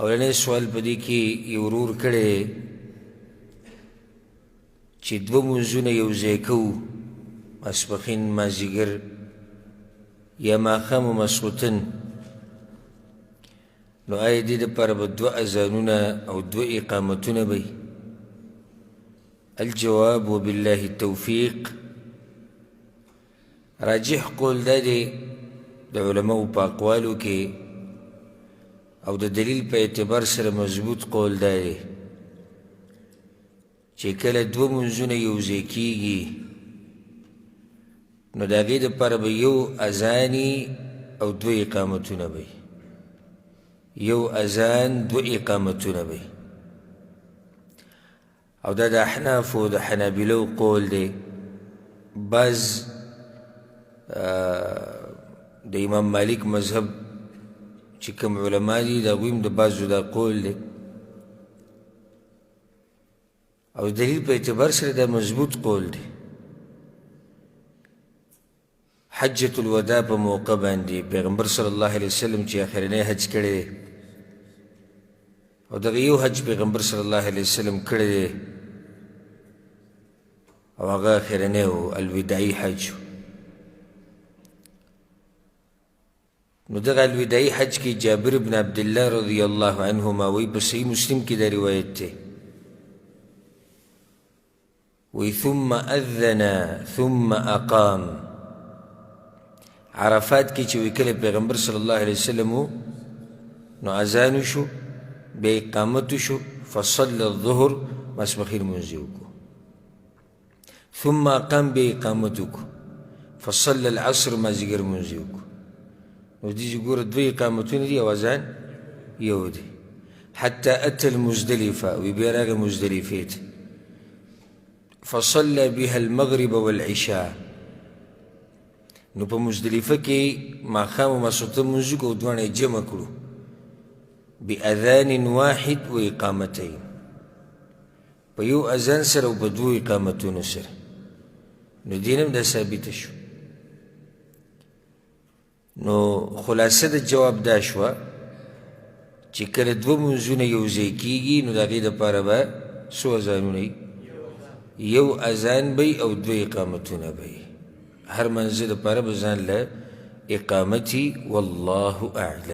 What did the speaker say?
اولنی سوال په دې کې یو ورور کړی چې دوه مونځونه یو ځای کوو، ماسپښین مازدیګر یا ماښام و ماسخوتن، نو آیا دې دپاره به دوه اذانونه او دوه اقامتونه به وي؟ الجواب وبالله التوفیق، راجح قول دا دی د علماو په اقوالو کې او د دلیل په اعتبار سره مضبوط قول دا دی چې کله دوه مونځونه یو ځای کېږي نو د هغې دپاره به یو اذاني او دوه اقامتونه به وي، یو اذان دوه اقامتونه به وي. او دا د احنافو او د حنابلو قول دی. بعض د امام مالک مذهب چې کوم علما دي د هغوی هم د بعضو دا قول دی او دلیل په اعتبار سره دا مضبوط قول دی. حجة الوداع په موقع باندې پیغمبر صلی الله علیه وسلم چې اخرنی حج کړی دی او دغه یو حج پیغمبر صلی الله علیه وسلم کړی دی او هغه اخرنی و الوداعي حج. نو دغه الوداعي حج کې جابر بن عبدالله رضی الله عنهما وی په صحیح مسلم کې دا روایت دی، وی ثم اذن ثم اقام. عرفات کې چې وی کله پیغمبر صلی الله علیه وسلم نو اذان شو بیا اقامت شو، فصلى الظهر ماسپښین مونځ یې وکړو، ثم اقام بیا اقامت وکړو، فصلى العصر مازدیګر مونځ یې وکړو. نو دې ګوره دوه اقامتونه دي او اذان یو دی. حتى اتى المزدلفه، وی بیا راغی مزدلفې ته، فصلى بها المغرب والعشاء. نو په مزدلفه کې ماښام و ماسخوتن مونځ وکړو، دواړه یې جمع کړو بأذان واحد و اقامتين، په یو اذان سره او په دوه اقامتونو سره. نو دین هم دا ثابته شو. نو خلاصه د جواب دا شوه چې کله دوه مونځونه یو ځای کېږي نو د هغې دپاره به څو اذانونه وي؟ یو اذان به وي او دوه اقامتونه به وي. هر منځه دپاره به ځان له اقامت وي. والله اعلم.